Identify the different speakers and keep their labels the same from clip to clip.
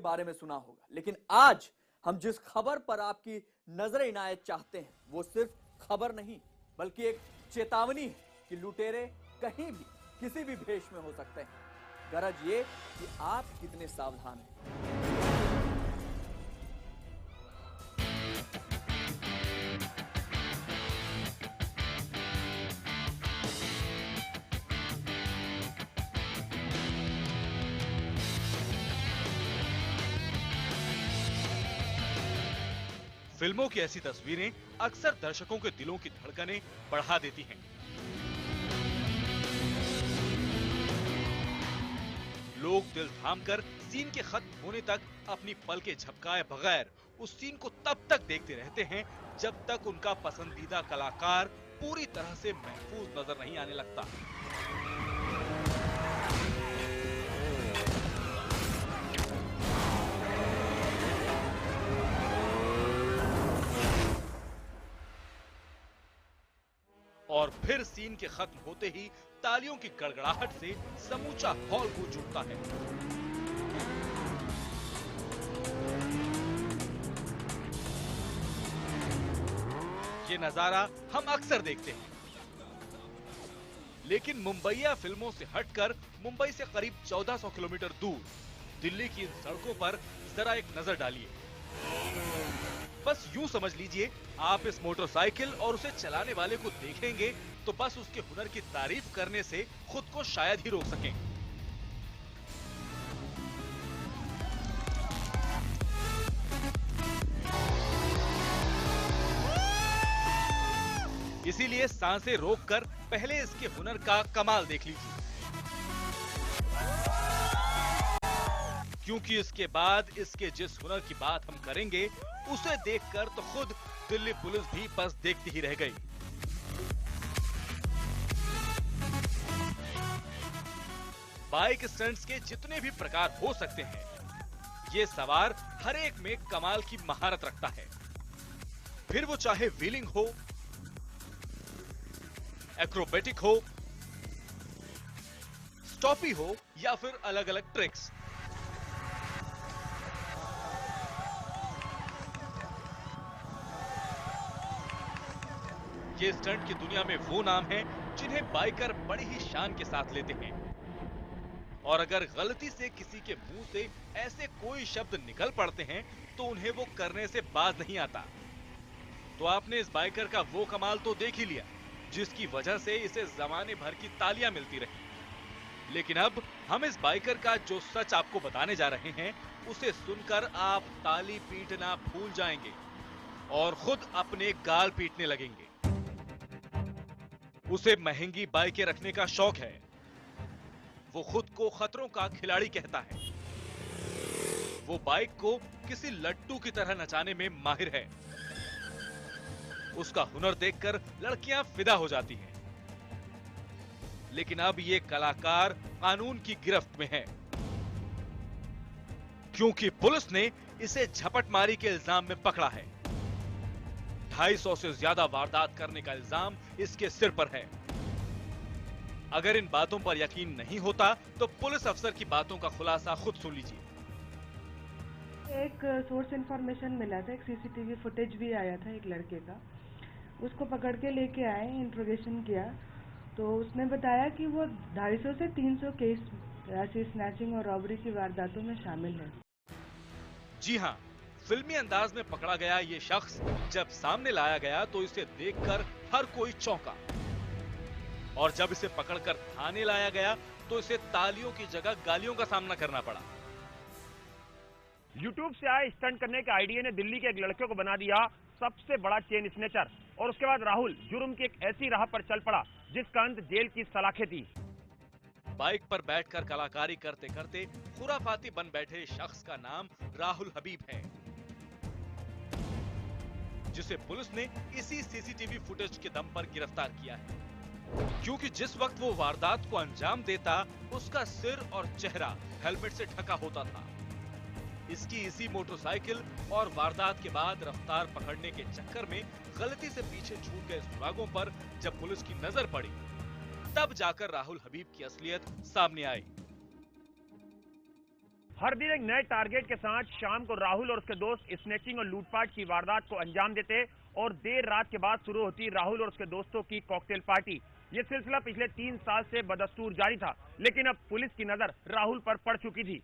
Speaker 1: बारे में सुना होगा, लेकिन आज हम जिस खबर पर आपकी नजर इनायत चाहते हैं वो सिर्फ खबर नहीं बल्कि एक चेतावनी है कि लुटेरे कहीं भी किसी भी भेष में हो सकते हैं। गरज ये कि आप कितने सावधान हैं।
Speaker 2: फिल्मों की ऐसी तस्वीरें अक्सर दर्शकों के दिलों की धड़कनें बढ़ा देती हैं। लोग दिल थामकर सीन के खत्म होने तक अपनी पलकें झपकाए बगैर उस सीन को तब तक देखते रहते हैं जब तक उनका पसंदीदा कलाकार पूरी तरह से महफूज नजर नहीं आने लगता। और फिर सीन के खत्म होते ही तालियों की गड़गड़ाहट से समूचा हॉल गूंज उठता है। ये नजारा हम अक्सर देखते हैं, लेकिन मुंबईया फिल्मों से हटकर मुंबई से करीब 1400 किलोमीटर दूर दिल्ली की इन सड़कों पर जरा एक नजर डालिए। बस यूं समझ लीजिए, आप इस मोटरसाइकिल और उसे चलाने वाले को देखेंगे तो बस उसके हुनर की तारीफ करने से खुद को शायद ही रोक सकें। इसीलिए सांसें रोककर पहले इसके हुनर का कमाल देख लीजिए, क्योंकि इसके बाद इसके जिस हुनर की बात हम करेंगे उसे देखकर तो खुद दिल्ली पुलिस भी बस देखती ही रह गई। बाइक स्टंट्स के जितने भी प्रकार हो सकते हैं, ये सवार हर एक में कमाल की महारत रखता है। फिर वो चाहे व्हीलिंग हो, एक्रोबेटिक हो, स्टॉपी हो या फिर अलग अलग ट्रिक्स। ये स्टंट की दुनिया में वो नाम हैं जिन्हें बाइकर बड़ी ही शान के साथ लेते हैं, और अगर गलती से किसी के मुंह से ऐसे कोई शब्द निकल पड़ते हैं तो उन्हें वो करने से बाज नहीं आता। तो आपने इस बाइकर का वो कमाल तो देख ही लिया जिसकी वजह से इसे जमाने भर की तालियां मिलती रही। लेकिन अब हम इस बाइकर का जो सच आपको बताने जा रहे हैं उसे सुनकर आप ताली पीटना भूल जाएंगे और खुद अपने गाल पीटने लगेंगे। उसे महंगी बाइकें रखने का शौक है। वो खुद को खतरों का खिलाड़ी कहता है। वो बाइक को किसी लट्टू की तरह नचाने में माहिर है। उसका हुनर देखकर लड़कियां फिदा हो जाती हैं। लेकिन अब ये कलाकार कानून की गिरफ्त में है, क्योंकि पुलिस ने इसे झपटमारी के इल्जाम में पकड़ा है। 250 से ज्यादा वारदात करने का इल्जाम इसके सिर पर है। अगर इन बातों पर यकीन नहीं होता तो पुलिस अफसर की बातों का खुलासा खुद सुन लीजिए।
Speaker 3: एक सोर्स इंफॉर्मेशन मिला था, एक सीसीटीवी फुटेज भी आया था एक लड़के का। उसको पकड़ के लेके आए, इंट्रोगेशन किया तो उसने बताया कि वो 250 से 300 केस ऐसी स्नैचिंग और रॉबरी की वारदातों में शामिल है।
Speaker 2: जी हाँ, फिल्मी अंदाज में पकड़ा गया ये शख्स जब सामने लाया गया तो इसे देखकर हर कोई चौंका, और जब इसे पकड़कर थाने लाया गया तो इसे तालियों की जगह गालियों का सामना करना पड़ा।
Speaker 4: यूट्यूब से आए स्टंट करने के आइडिया ने दिल्ली के एक लड़के को बना दिया सबसे बड़ा चेन स्नेचर, और उसके बाद राहुल जुर्म की एक ऐसी राह पर चल पड़ा जिसका अंत जेल की सलाखें थी।
Speaker 2: बाइक पर बैठकर कलाकारी करते करते खुराफाती बन बैठे इस शख्स का नाम राहुल हबीब है, जिसे पुलिस ने इसी सीसीटीवी फुटेज के दम पर गिरफ्तार किया है। क्योंकि जिस वक्त वो वारदात को अंजाम देता उसका सिर और चेहरा हेलमेट से ढका होता था। इसकी इसी मोटरसाइकिल और वारदात के बाद रफ्तार पकड़ने के चक्कर में गलती से पीछे छूट गए सुरागों पर जब पुलिस की नजर पड़ी तब जाकर राहुल हबीब की असलियत सामने आई।
Speaker 4: हर दिन एक नए टारगेट के साथ शाम को राहुल और उसके दोस्त स्नैचिंग और लूटपाट की वारदात को अंजाम देते और देर रात के बाद शुरू होती राहुल और उसके दोस्तों की कॉकटेल पार्टी। ये सिलसिला पिछले 3 साल से बदस्तूर जारी था, लेकिन अब पुलिस की नजर राहुल पर पड़ चुकी थी।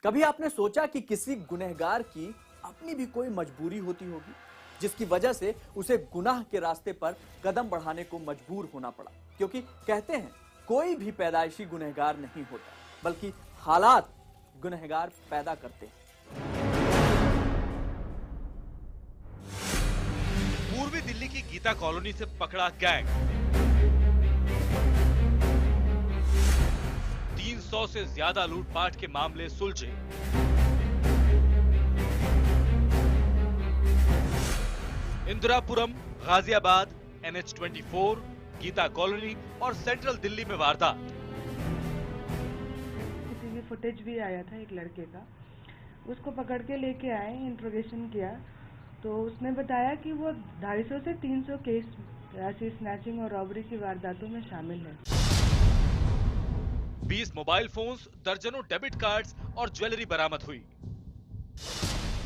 Speaker 1: कभी आपने सोचा कि किसी गुनहगार की अपनी भी कोई मजबूरी होती होगी जिसकी वजह से उसे गुनाह के रास्ते पर कदम बढ़ाने को मजबूर होना पड़ा? क्योंकि कहते हैं कोई भी पैदाइशी गुनहगार नहीं होता, बल्कि हालात गुनहगार पैदा करते हैं।
Speaker 2: पूर्वी दिल्ली की गीता कॉलोनी से पकड़ा गैंग। 300 से ज्यादा लूटपाट के मामले सुलझे। इंदिरापुरम, गाजियाबाद, NH24, गीता कॉलोनी और सेंट्रल दिल्ली में वारदात।
Speaker 3: सीसीटीवी फुटेज भी आया था एक लड़के का, उसको पकड़ के लेके आए, इंट्रोगेशन किया तो उसने बताया कि वो 250 से 300 केस ऐसी स्नैचिंग और रॉबरी की वारदातों में शामिल है।
Speaker 2: 20 मोबाइल फोन्स, दर्जनों डेबिट कार्ड्स और ज्वेलरी बरामद हुई।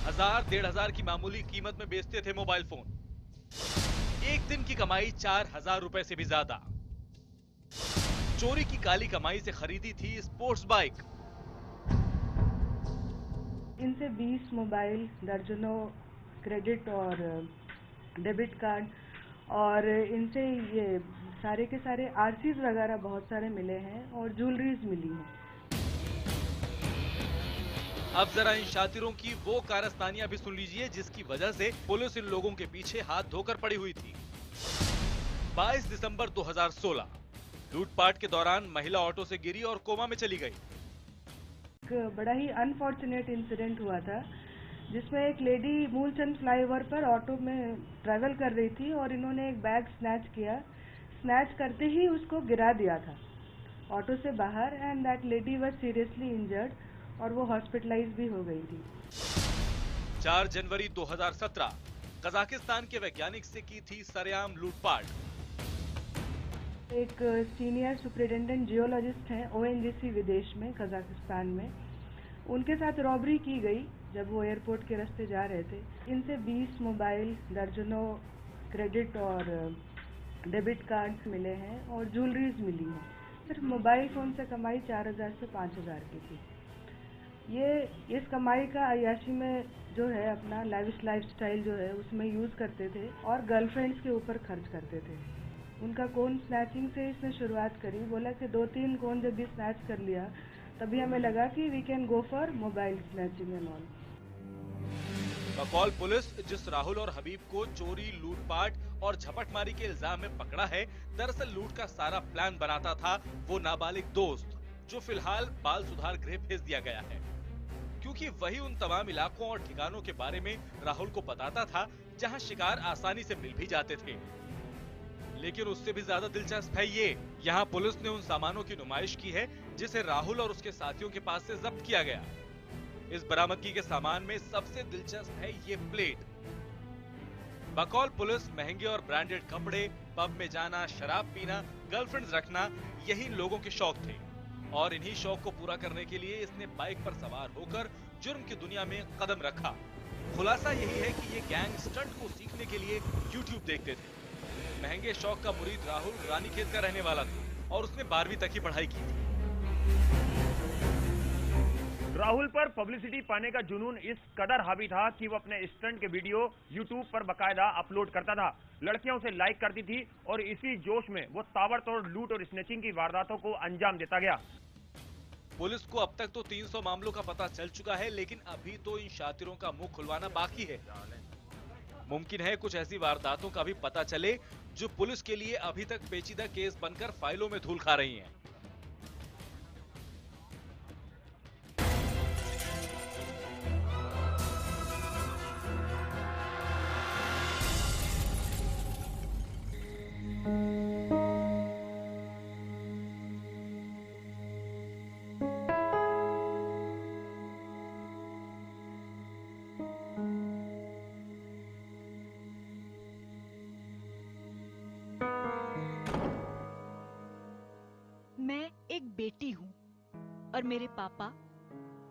Speaker 2: 1000-1500 की मामूली कीमत में बेचते थे मोबाइल फोन। एक दिन की कमाई 4000 रुपए से भी ज्यादा। चोरी की काली कमाई से खरीदी थी स्पोर्ट्स बाइक।
Speaker 3: इनसे 20 मोबाइल, दर्जनों क्रेडिट और डेबिट कार्ड और इनसे ये सारे के सारे आरसीज वगैरह बहुत सारे मिले हैं और ज्वेलरीज मिली हैं।
Speaker 2: अब जरा इन शातिरों की वो कारस्तानियां भी सुन लीजिए जिसकी वजह से पुलिस इन लोगों के पीछे हाथ धोकर पड़ी हुई थी। 22 दिसंबर 2016 लूटपाट के दौरान महिला ऑटो से गिरी और कोमा में चली गई।
Speaker 3: एक बड़ा ही अनफॉर्चुनेट इंसिडेंट हुआ था जिसमें एक लेडी मूलचंद फ्लाईओवर पर ऑटो में ट्रैवल कर रही थी और इन्होंने एक बैग स्नैच किया। स्नैच करते ही उसको गिरा दिया था ऑटो से बाहर and that lady was seriously injured और वो हॉस्पिटलाइज भी हो गई थी।
Speaker 2: 4 जनवरी 2017 कजाकिस्तान के वैज्ञानिक से की थी सरेआम लूटपाट।
Speaker 3: एक सीनियर सुपरिटेंडेंट जियोलॉजिस्ट हैं ONGC विदेश में, कजाकिस्तान में, उनके साथ रॉबरी की गई जब वो एयरपोर्ट के रास्ते जा रहे थे। इनसे 20 मोबाइल, दर्जनों क्रेडिट और डेबिट कार्ड्स मिले हैं और ज्वेलरीज मिली हैं। सिर्फ मोबाइल फ़ोन से कमाई 4000 से 5000 की थी। ये इस कमाई का अय्याशी में जो है अपना लाइफस्टाइल जो है उसमें यूज़ करते थे और गर्लफ्रेंड्स के ऊपर खर्च करते थे। उनका कोन स्नैचिंग से इसने शुरुआत करी। बोला कि 2-3 कोन जब भी स्नैच कर लिया तभी हमें लगा कि we can go for mobile snatching and all.
Speaker 2: बकौल पुलिस जिस राहुल और हबीब को चोरी, लूटपाट और झपटमारी के इल्जाम में पकड़ा है, दरअसल लूट का सारा प्लान बनाता था वो नाबालिग दोस्त जो फिलहाल बाल सुधार गृह भेज दिया गया है, क्योंकि वही उन तमाम इलाकों और ठिकानों के बारे में राहुल को बताता था जहां शिकार आसानी से मिल भी जाते थे। लेकिन उससे भी ज्यादा दिलचस्प है ये, यहाँ पुलिस ने उन सामानों की नुमाइश की है जिसे राहुल और उसके साथियों के पास से जब्त किया गया। इस बरामदगी के सामान में सबसे दिलचस्प है ये प्लेट। बकौल पुलिस महंगे और ब्रांडेड कपड़े, पब में जाना, शराब पीना, गर्लफ्रेंड्स रखना यही लोगों के शौक थे और इन्हीं शौक को पूरा करने के लिए इसने बाइक पर सवार होकर जुर्म की दुनिया में कदम रखा। खुलासा यही है कि ये गैंग स्टंट को सीखने के लिए YouTube देखते थे। महंगे शौक का मुरीद राहुल रानीखेत का रहने वाला था और उसने 12वीं तक की पढ़ाई की थी।
Speaker 4: राहुल पर पब्लिसिटी पाने का जुनून इस कदर हावी था कि वो अपने स्टंट के वीडियो YouTube पर बकायदा अपलोड करता था। लड़कियां उसे लाइक करती थी और इसी जोश में वो ताबड़तोड़ लूट और स्नैचिंग की वारदातों को अंजाम देता गया।
Speaker 2: पुलिस को अब तक तो 300 मामलों का पता चल चुका है, लेकिन अभी तो इन शातिरों का मुंह खुलवाना बाकी है। मुमकिन है कुछ ऐसी वारदातों का भी पता चले जो पुलिस के लिए अभी तक पेचीदा केस बनकर फाइलों में धूल खा रही हैं।
Speaker 5: मैं एक बेटी हूँ और मेरे पापा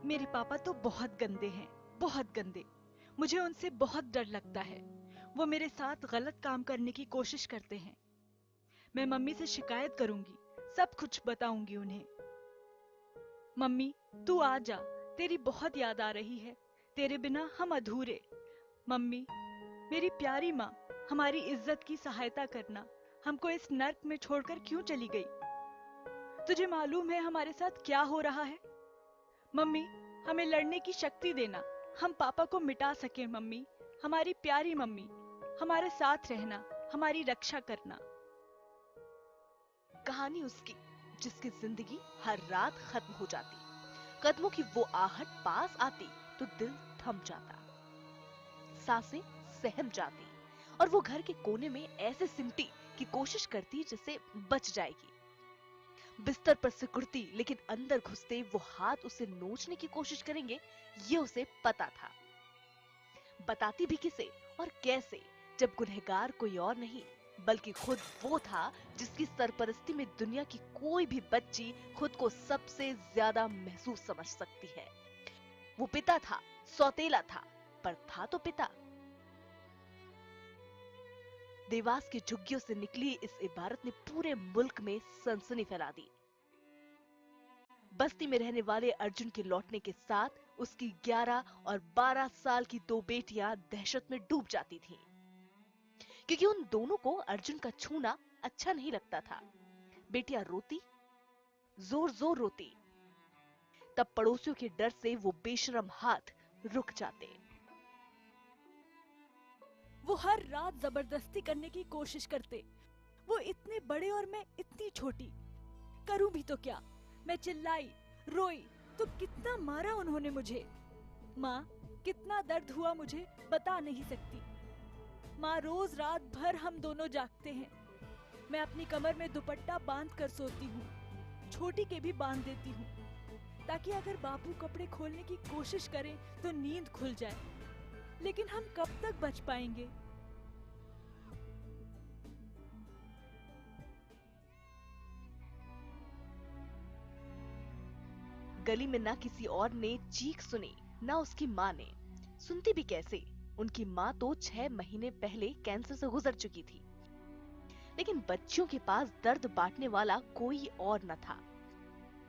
Speaker 5: मेरे पापा तो बहुत गंदे हैं, बहुत गंदे। मुझे उनसे बहुत डर लगता है। वो मेरे साथ गलत काम करने की कोशिश करते हैं। मैं मम्मी से शिकायत करूंगी, सब कुछ बताऊंगी उन्हें। मम्मी, तू आ जा, तेरी बहुत याद आ रही है। तेरे बिना हम अधूरे। मम्मी, मेरी प्यारी माँ, हमारी इज्जत की सहायता करना। हमको इस नर्क में छोड़कर क्यों चली गई? तुझे मालूम है हमारे साथ क्या हो रहा है? मम्मी, हमें लड़ने की शक्ति देना, हम पापा को मिटा सके। मम्मी, हमारी प्यारी मम्मी, हमारे साथ रहना, हमारी रक्षा करना।
Speaker 6: कहानी उसकी जिसकी जिंदगी हर रात खत्म हो जाती। कदमों की वो आहट पास आती तो दिल थम जाता, सांसें सहम जाती और वो घर के कोने में ऐसे सिमटी कि कोशिश करती जिससे बच जाएगी। बिस्तर पर सिकुड़ती, लेकिन अंदर घुसते वो हाथ उसे नोचने की कोशिश करेंगे, ये उसे पता था। बताती भी किसे और कैसे, जब गुनहगार कोई और नहीं बल्कि खुद वो था जिसकी सरपरस्ती में दुनिया की कोई भी बच्ची खुद को सबसे ज्यादा महसूस समझ सकती है। वो पिता था, सौतेला था, पर था तो पिता। देवास की झुग्गियों से निकली इस इबारत ने पूरे मुल्क में सनसनी फैला दी। बस्ती में रहने वाले अर्जुन के लौटने के साथ उसकी 11 और 12 साल की दो बेटियां दहशत में डूब जाती थीं, क्योंकि उन दोनों को अर्जुन का छूना अच्छा नहीं लगता था। बेटियां रोती, जोर जोर रोती, तब पड़ोसियों के डर से वो बेशरम हाथ रुक जाते।
Speaker 5: वो हर रात जबरदस्ती करने की कोशिश करते। वो इतने बड़े और मैं इतनी छोटी। करूं भी तो क्या? मैं चिल्लाई, रोई तो कितना मारा उन्होंने मुझे। माँ, कितना दर्द हुआ मुझे बता नहीं सकती। माँ, रोज रात भर हम दोनों जागते हैं। मैं अपनी कमर में दुपट्टा बांध कर सोती हूँ, छोटी के भी बांध देती हूँ, ताकि अगर बापू कपड़े खोलने की कोशिश करें तो नींद खुल जाए। लेकिन हम कब तक बच पाएंगे?
Speaker 6: गली में ना किसी और ने चीख सुनी, ना उसकी माँ ने। सुनती भी कैसे? उनकी माँ तो 6 महीने पहले कैंसर से गुजर चुकी थी। लेकिन बच्चियों के पास दर्द बांटने वाला कोई और न था।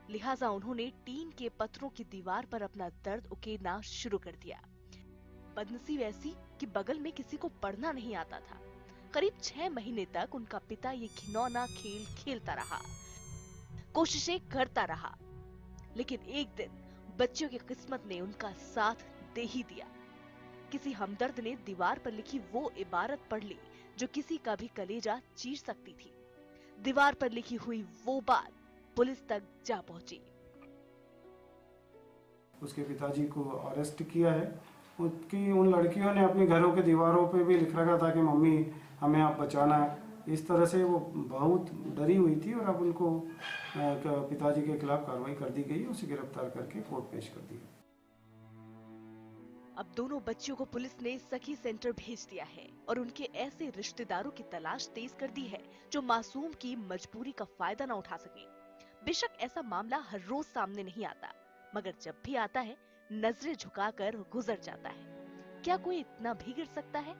Speaker 6: लिहाजा उन्होंने टीन के पत्थरों की दीवार पर अपना दर्द उकेरना शुरू कर दिया। बदनसीब ऐसी कि बगल में किसी को पढ़ना नहीं आता था। करीब 6 महीने तक उनका पिता ये घिनौना खेल खेलता रहा, कोशिशें करता रहा, लेकिन एक दिन बच्चों की किस्मत ने उनका साथ दे ही दिया। किसी हमदर्द ने दीवार पर लिखी वो इबारत पढ़ ली जो किसी का भी कलेजा चीर सकती थी। दीवार पर लिखी हुई वो बात पुलिस तक जा पहुंची।
Speaker 7: उसके पिताजी को अरेस्ट किया है। उसकी उन लड़कियों ने अपने घरों के दीवारों पे भी लिख रखा था कि मम्मी हमें आप बचाना। इस तरह से वो बहुत डरी हुई थी और अब उनको पिताजी के खिलाफ कार्रवाई कर दी गई, उसे गिरफ्तार करके कोर्ट पेश कर दिया।
Speaker 6: अब दोनों बच्चियों को पुलिस ने सखी सेंटर भेज दिया है और उनके ऐसे रिश्तेदारों की तलाश तेज कर दी है जो मासूम की मजबूरी का फायदा न उठा सके। बेशक ऐसा मामला हर रोज सामने नहीं आता, मगर जब भी आता है नजरें झुकाकर गुजर जाता है। क्या कोई इतना भी गिर सकता है?